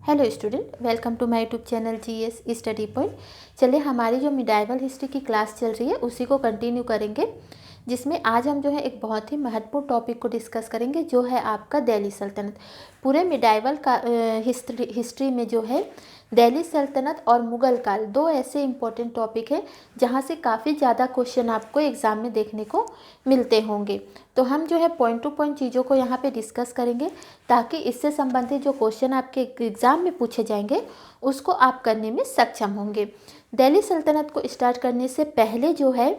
Hello student, welcome to my YouTube channel GS study point. चलिए हमारी जो medieval history की क्लास चल रही है उसी को कंटिन्यू करेंगे, जिसमें आज हम जो है एक बहुत ही महत्वपूर्ण टॉपिक को डिस्कस करेंगे, जो है आपका दिल्ली सल्तनत। पूरे मिडाइवल का हिस्ट्री में जो है दिल्ली सल्तनत और मुग़ल काल दो ऐसे इंपॉर्टेंट टॉपिक हैं जहाँ से काफ़ी ज़्यादा क्वेश्चन आपको एग्ज़ाम में देखने को मिलते होंगे। तो हम जो है पॉइंट टू पॉइंट चीज़ों को यहाँ पे डिस्कस करेंगे, ताकि इससे संबंधित जो क्वेश्चन आपके एग्ज़ाम में पूछे जाएंगे उसको आप करने में सक्षम होंगे। दिल्ली सल्तनत को स्टार्ट करने से पहले जो है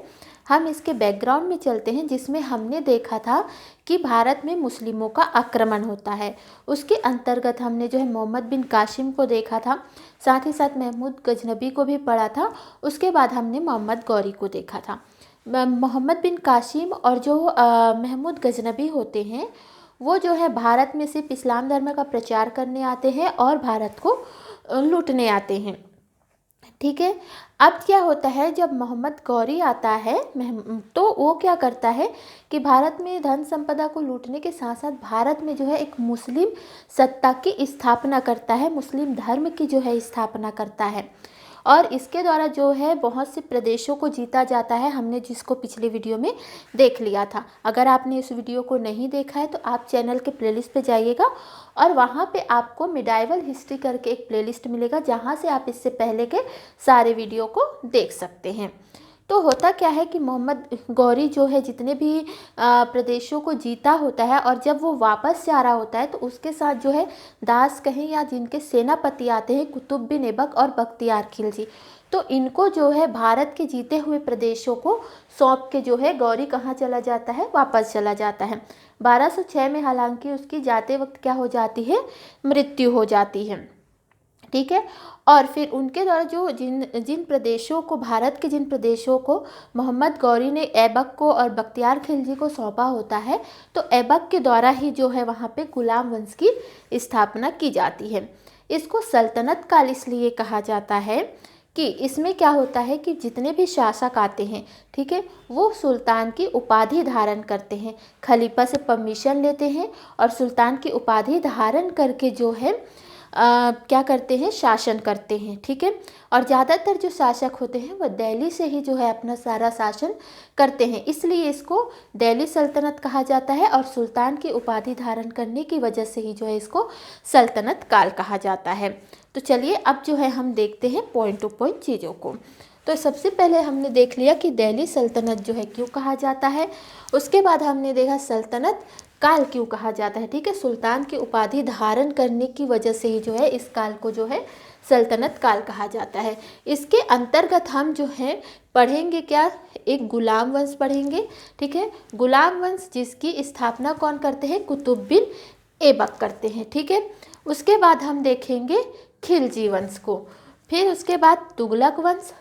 हम इसके बैकग्राउंड में चलते हैं, जिसमें हमने देखा था कि भारत में मुस्लिमों का आक्रमण होता है। उसके अंतर्गत हमने जो है मोहम्मद बिन कासिम को देखा था, साथ ही साथ महमूद गजनबी को भी पढ़ा था। उसके बाद हमने मोहम्मद गौरी को देखा था। मोहम्मद बिन कासिम और जो महमूद गजनबी होते हैं वो जो है भारत में सिर्फ इस्लाम धर्म का प्रचार करने आते हैं और भारत को लूटने आते हैं। ठीक है, अब क्या होता है, जब मोहम्मद गौरी आता है तो वो क्या करता है कि भारत में धन संपदा को लूटने के साथ साथ भारत में जो है एक मुस्लिम सत्ता की स्थापना करता है, मुस्लिम धर्म की जो है स्थापना करता है। और इसके द्वारा जो है बहुत से प्रदेशों को जीता जाता है, हमने जिसको पिछले वीडियो में देख लिया था। अगर आपने इस वीडियो को नहीं देखा है तो आप चैनल के प्लेलिस्ट पे जाइएगा और वहाँ पे आपको मिडाइवल हिस्ट्री करके एक प्लेलिस्ट मिलेगा, जहाँ से आप इससे पहले के सारे वीडियो को देख सकते हैं। तो होता क्या है कि मोहम्मद गौरी जो है जितने भी प्रदेशों को जीता होता है, और जब वो वापस जा रहा होता है तो उसके साथ जो है दास कहें या जिनके सेनापति आते हैं, कुतुब बिन ऐबक और बख्तियार खिलजी। तो इनको जो है भारत के जीते हुए प्रदेशों को सौंप के जो है गौरी कहाँ चला जाता है, वापस चला जाता है। 1206 में हालांकि उसकी जाते वक्त क्या हो जाती है, मृत्यु हो जाती है। ठीक है, और फिर उनके द्वारा जो जिन प्रदेशों को, भारत के जिन प्रदेशों को मोहम्मद गौरी ने ऐबक को और बख्तियार खिलजी को सौंपा होता है, तो ऐबक के द्वारा ही जो है वहाँ पे गुलाम वंश की स्थापना की जाती है। इसको सल्तनत काल इसलिए कहा जाता है कि इसमें क्या होता है कि जितने भी शासक आते हैं, ठीक है, वो सुल्तान की उपाधि धारण करते हैं, खलीफा से परमिशन लेते हैं और सुल्तान की उपाधि धारण करके जो है क्या करते हैं, शासन करते हैं। ठीक है, और ज़्यादातर जो शासक होते हैं वो दिल्ली से ही जो है अपना सारा शासन करते हैं, इसलिए इसको दिल्ली सल्तनत कहा जाता है। और सुल्तान की उपाधि धारण करने की वजह से ही जो है इसको सल्तनत काल कहा जाता है। तो चलिए अब जो है हम देखते हैं पॉइंट टू पॉइंट चीज़ों को। तो सबसे पहले हमने देख लिया कि दिल्ली सल्तनत जो है क्यों कहा जाता है। उसके बाद हमने देखा सल्तनत काल क्यों कहा जाता है। ठीक है, सुल्तान की उपाधि धारण करने की वजह से ही जो है इस काल को जो है सल्तनत काल कहा जाता है। इसके अंतर्गत हम जो है पढ़ेंगे क्या, एक गुलाम वंश पढ़ेंगे। ठीक है, गुलाम वंश जिसकी स्थापना कौन करते हैं, कुतुब बिन ऐबक करते हैं। ठीक है, उसके बाद हम देखेंगे खिलजी वंश को, फिर उसके बाद तुगलक वंश,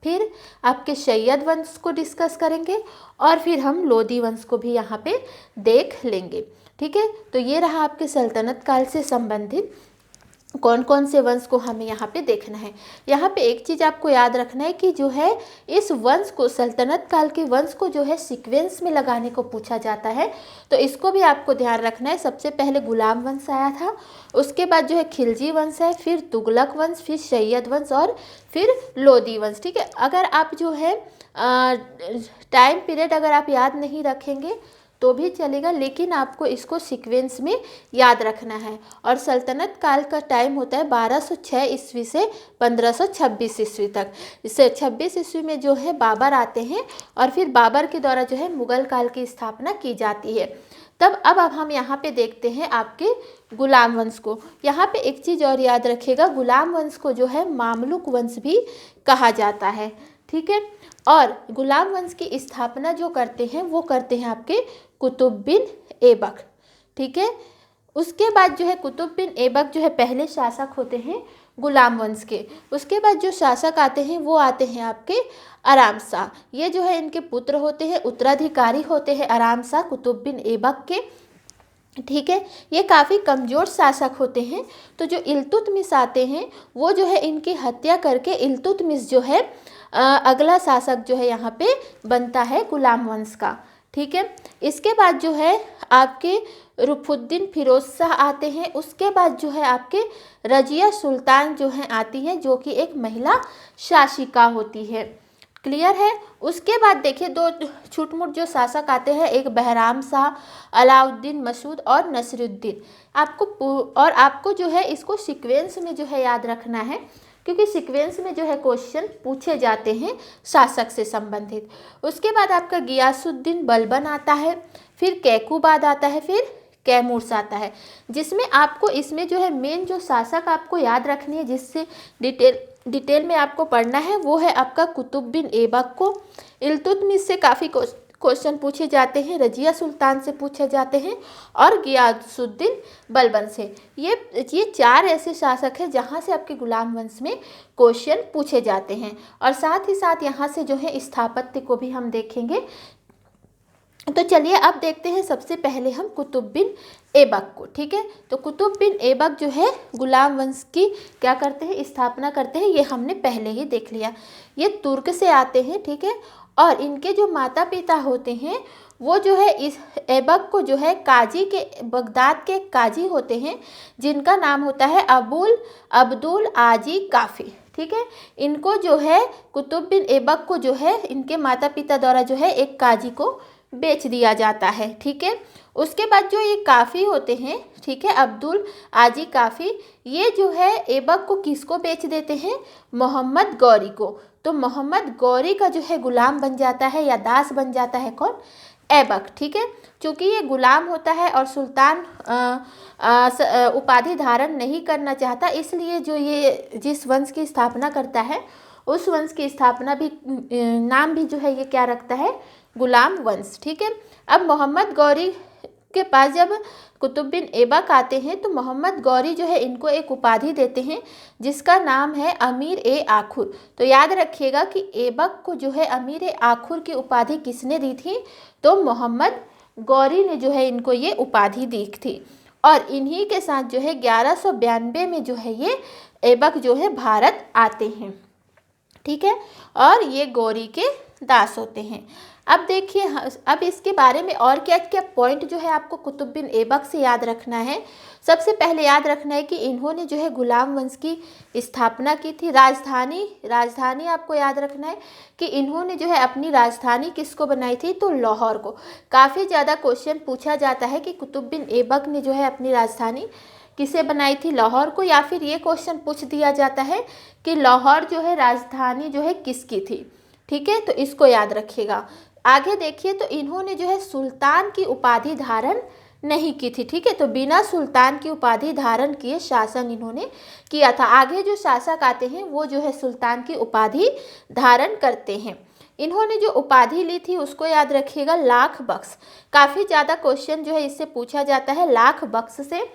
फिर आपके सैयद वंश को डिस्कस करेंगे और फिर हम लोदी वंश को भी यहाँ पे देख लेंगे। ठीक है, तो ये रहा आपके सल्तनत काल से संबंधित कौन कौन से वंश को हमें यहाँ पे देखना है। यहाँ पे एक चीज़ आपको याद रखना है कि जो है इस वंश को, सल्तनत काल के वंश को जो है सीक्वेंस में लगाने को पूछा जाता है, तो इसको भी आपको ध्यान रखना है। सबसे पहले गुलाम वंश आया था, उसके बाद जो है खिलजी वंश है, फिर तुगलक वंश, फिर सैयद वंश और फिर लोदी वंश। ठीक है, अगर आप जो है टाइम पीरियड अगर आप याद नहीं रखेंगे तो भी चलेगा, लेकिन आपको इसको सीक्वेंस में याद रखना है। और सल्तनत काल का टाइम होता है 1206 ईस्वी से 1526 ईस्वी तक। इससे 26 ईस्वी में जो है बाबर आते हैं और फिर बाबर के द्वारा जो है मुग़ल काल की स्थापना की जाती है। तब अब हम यहाँ पे देखते हैं आपके गुलाम वंश को। यहाँ पे एक चीज़ और याद रखिएगा, गुलाम वंश को जो है मामलुक वंश भी कहा जाता है। ठीक है, और गुलाम वंश की स्थापना जो करते हैं वो करते हैं आपके कुतुब बिन ऐबक। ठीक है, उसके बाद जो है कुतुब बिन ऐबक जो है पहले शासक होते हैं गुलाम वंश के। उसके बाद जो शासक आते हैं वो आते हैं आपके आराम शाह। ये जो है इनके पुत्र होते हैं, उत्तराधिकारी होते हैं आराम शाह कुतुब बिन ऐबक के। ठीक है, ये काफ़ी कमज़ोर शासक होते हैं। तो जो इल्तुतमिश आते हैं वो जो है इनकी हत्या करके इल्तुतमिश जो है अगला शासक जो है यहाँ पे बनता है गुलाम वंश का। ठीक है। इसके बाद जो है आपके रुफुद्दीन फिरोज शाह आते हैं। उसके बाद जो है आपके रजिया सुल्तान जो है आती है, जो कि एक महिला शासिका होती है। क्लियर है। उसके बाद देखिए दो छुटमुट जो शासक आते हैं, एक बहराम शाह, अलाउद्दीन मसूद और नसरुद्दीन। आपको जो है इसको सीक्वेंस में जो है याद रखना है, क्योंकि सीक्वेंस में जो है क्वेश्चन पूछे जाते हैं शासक से संबंधित। उसके बाद आपका गियासुद्दीन बलबन आता है, फिर कैकूबाद आता है, फिर कैमूर्स आता है। जिसमें आपको इसमें जो है मेन जो शासक आपको याद रखनी है, जिससे डिटेल में आपको पढ़ना है, वो है आपका कुतुब बिन ऐबक को। इल्तुतमिश से काफ़ी क्वेश्चन पूछे जाते हैं, रजिया सुल्तान से पूछे जाते हैं और गियासुद्दीन बलबन से। ये चार ऐसे शासक हैं जहाँ से आपके गुलाम वंश में क्वेश्चन पूछे जाते हैं। और साथ ही साथ यहाँ से जो है स्थापत्य को भी हम देखेंगे। तो चलिए अब देखते हैं सबसे पहले हम कुतुब बिन ऐबक को। ठीक है, तो कुतुब बिन ऐबक जो है गुलाम वंश की क्या करते हैं, स्थापना करते हैं। ये हमने पहले ही देख लिया। ये तुर्क से आते हैं। ठीक है, और इनके जो माता पिता होते हैं वो जो है इस ऐबक को जो है काजी के, बगदाद के काजी होते हैं, जिनका नाम होता है अब्दुल आजी काफ़ी। ठीक है, इनको जो है कुतुब बिन ऐबक को जो है इनके माता पिता द्वारा जो है एक काजी को बेच दिया जाता है। ठीक है, उसके बाद जो ये काफ़ी होते हैं, ठीक है, अब्दुल आजी काफ़ी, ये जो है ऐबक को किसको बेच देते हैं, मोहम्मद गौरी को। तो मोहम्मद गौरी का जो है गुलाम बन जाता है या दास बन जाता है कौन, ऐबक। ठीक है, चूँकि ये गुलाम होता है और सुल्तान उपाधि धारण नहीं करना चाहता, इसलिए जो ये जिस वंश की स्थापना करता है उस वंश की स्थापना भी नाम भी जो है ये क्या रखता है, गुलाम वंश। ठीक है, अब मोहम्मद गौरी के पास जब कुतुब बिन ऐबक आते हैं तो मोहम्मद गौरी जो है इनको एक उपाधि देते हैं जिसका नाम है अमीर ए आखुर। तो याद रखिएगा कि ऐबक को जो है अमीर ए आखुर की उपाधि किसने दी थी, तो मोहम्मद गौरी ने जो है इनको ये उपाधि दी थी। और इन्हीं के साथ जो है 1192 में जो है ये ऐबक जो है भारत आते हैं। ठीक है, और ये गौरी के दास होते हैं। अब देखिए, अब इसके बारे में और क्या क्या पॉइंट जो है आपको कुतुब बिन ऐबक से याद रखना है। सबसे पहले याद रखना है कि इन्होंने जो है गुलाम वंश की स्थापना की थी। राजधानी आपको याद रखना है कि इन्होंने जो है अपनी राजधानी किसको बनाई थी, तो लाहौर को। काफ़ी ज़्यादा क्वेश्चन पूछा जाता है कि कुतुब बिन ऐबक ने जो है अपनी राजधानी किसे बनाई थी, लाहौर को, या फिर ये क्वेश्चन पूछ दिया जाता है कि लाहौर जो है राजधानी जो है किसकी थी। ठीक है, तो इसको याद रखिएगा। आगे देखिए, तो इन्होंने जो है सुल्तान की उपाधि धारण नहीं की थी। ठीक है, तो बिना सुल्तान की उपाधि धारण किए शासन इन्होंने किया था। आगे जो शासक आते हैं वो जो है सुल्तान की उपाधि धारण करते हैं। इन्होंने जो उपाधि ली थी उसको याद रखिएगा, लाख बख्श। काफ़ी ज़्यादा क्वेश्चन जो है इससे पूछा जाता है लाख बख्श से।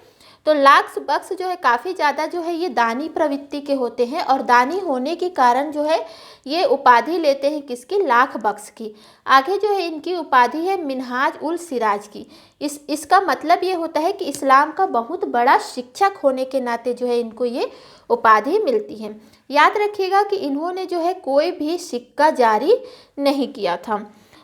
तो लाख बख्श जो है काफ़ी ज़्यादा जो है ये दानी प्रवृत्ति के होते हैं, और दानी होने के कारण जो है ये उपाधि लेते हैं किसकी, लाख बख्श की। आगे जो है इनकी उपाधि है मिनहाज उल सिराज की। इसका मतलब ये होता है कि इस्लाम का बहुत बड़ा शिक्षक होने के नाते जो है इनको ये उपाधि मिलती है। याद रखिएगा कि इन्होंने जो है कोई भी सिक्का जारी नहीं किया था।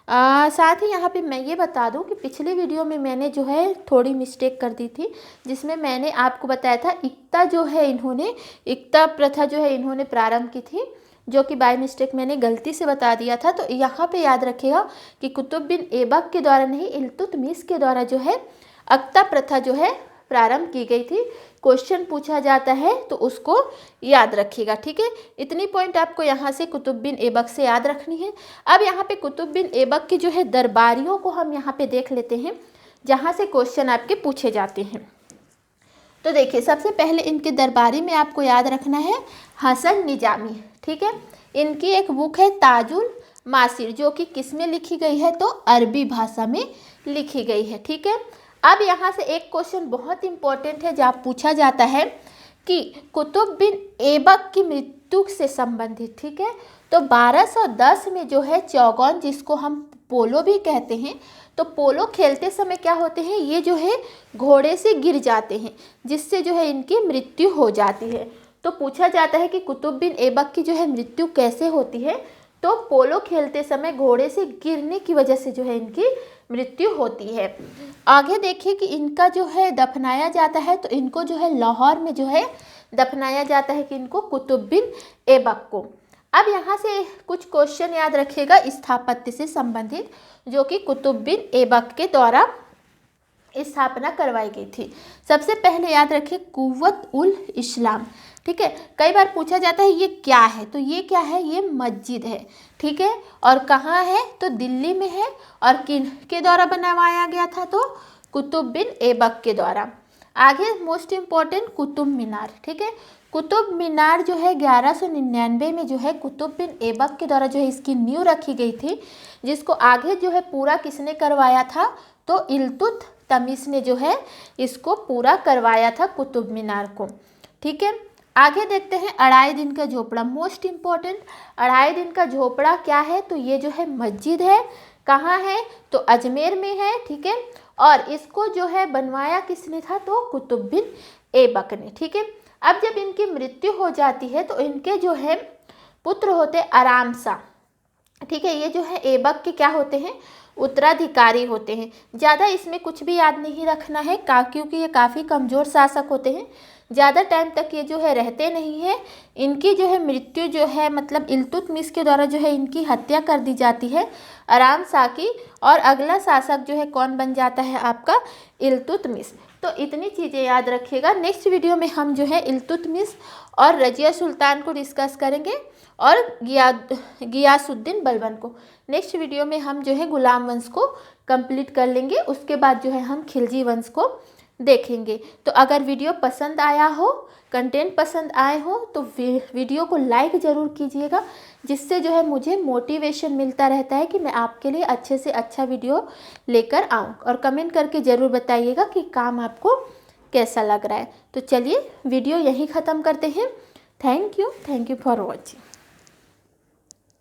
साथ ही यहाँ पे मैं ये बता दूँ कि पिछले वीडियो में मैंने जो है थोड़ी मिस्टेक कर दी थी, जिसमें मैंने आपको बताया था इक्ता जो है इन्होंने, इक्ता प्रथा जो है इन्होंने प्रारंभ की थी, जो कि बाय मिस्टेक मैंने गलती से बता दिया था। तो यहाँ पे याद रखिएगा कि कुतुब बिन ऐबक के द्वारा नहीं, इल्तुतमिश के द्वारा जो है इक्ता प्रथा जो है प्रारंभ की गई थी। क्वेश्चन पूछा जाता है तो उसको याद रखिएगा। ठीक है, इतनी पॉइंट आपको यहाँ से कुतुब बिन ऐबक से याद रखनी है। अब यहाँ पे कुतुब बिन ऐबक के जो है दरबारियों को हम यहाँ पे देख लेते हैं, जहाँ से क्वेश्चन आपके पूछे जाते हैं। तो देखिए, सबसे पहले इनके दरबारी में आपको याद रखना है हसन निजामी। ठीक है, इनकी एक बुक है ताजुल मासिर, जो कि किस में लिखी गई है, तो अरबी भाषा में लिखी गई है। ठीक है, अब यहाँ से एक क्वेश्चन बहुत इंपॉर्टेंट है जहाँ पूछा जाता है कि कुतुब बिन ऐबक की मृत्यु से संबंधित। ठीक है, तो 1210 में जो है चौगन, जिसको हम पोलो भी कहते हैं, तो पोलो खेलते समय क्या होते हैं, ये जो है घोड़े से गिर जाते हैं, जिससे जो है इनकी मृत्यु हो जाती है। तो पूछा जाता है कि कुतुब बिन ऐबक की जो है मृत्यु कैसे होती है, तो पोलो खेलते समय घोड़े से गिरने की वजह से जो है इनकी मृत्यु होती है। आगे देखिए कि इनका जो है दफनाया जाता है, तो इनको जो है लाहौर में जो है दफनाया जाता है कि इनको कुतुब बिन ऐबक को। अब यहाँ से कुछ क्वेश्चन याद रखिएगा स्थापत्य से संबंधित, जो कि कुतुब बिन ऐबक के द्वारा स्थापना करवाई गई थी। सबसे पहले याद रखिए कुव्वत उल इस्लाम, ठीक है। कई बार पूछा जाता है ये क्या है, तो ये क्या है, ये मस्जिद है, ठीक है। और कहाँ है, तो दिल्ली में है। और किन के द्वारा बनवाया गया था, तो कुतुब बिन ऐबक के द्वारा। आगे मोस्ट इम्पॉर्टेंट कुतुब मीनार, ठीक है। कुतुब मीनार जो है 1199 में जो है कुतुब बिन ऐबक के द्वारा जो है इसकी नींव रखी गई थी, जिसको आगे जो है पूरा किसने करवाया था, तो इल्तुतमिश ने जो है इसको पूरा करवाया था कुतुब मीनार को, ठीक है। आगे देखते हैं अढ़ाई दिन का झोपड़ा, मोस्ट इम्पॉर्टेंट। अढ़ाई दिन का झोपड़ा क्या है, तो ये जो है मस्जिद है। कहाँ है, तो अजमेर में है, ठीक है। और इसको जो है बनवाया किसने था, तो कुतुब बिन ऐबक ने, ठीक है। अब जब इनकी मृत्यु हो जाती है तो इनके जो है पुत्र होते आराम शाह, ठीक है। ये जो है ऐबक के क्या होते हैं, उत्तराधिकारी होते हैं। ज़्यादा इसमें कुछ भी याद नहीं रखना है क्योंकि ये काफ़ी कमज़ोर शासक होते हैं, ज़्यादा टाइम तक ये जो है रहते नहीं हैं। इनकी जो है मृत्यु जो है मतलब इल्तुतमिश के द्वारा जो है इनकी हत्या कर दी जाती है आराम शाह की, और अगला शासक जो है कौन बन जाता है आपका, इल्तुतमिश। तो इतनी चीज़ें याद रखिएगा। नेक्स्ट वीडियो में हम जो है इल्तुतमिश और रजिया सुल्तान को डिस्कस करेंगे और गियासुद्दीन बलबन को। नेक्स्ट वीडियो में हम जो है गुलाम वंश को कंप्लीट कर लेंगे, उसके बाद जो है हम खिलजी वंश को देखेंगे। तो अगर वीडियो पसंद आया हो, कंटेंट पसंद आए हो, तो वीडियो को लाइक ज़रूर कीजिएगा, जिससे जो है मुझे मोटिवेशन मिलता रहता है कि मैं आपके लिए अच्छे से अच्छा वीडियो लेकर आऊँ। और कमेंट करके ज़रूर बताइएगा कि काम आपको कैसा लग रहा है। तो चलिए वीडियो यहीं ख़त्म करते हैं। Thank you for watching.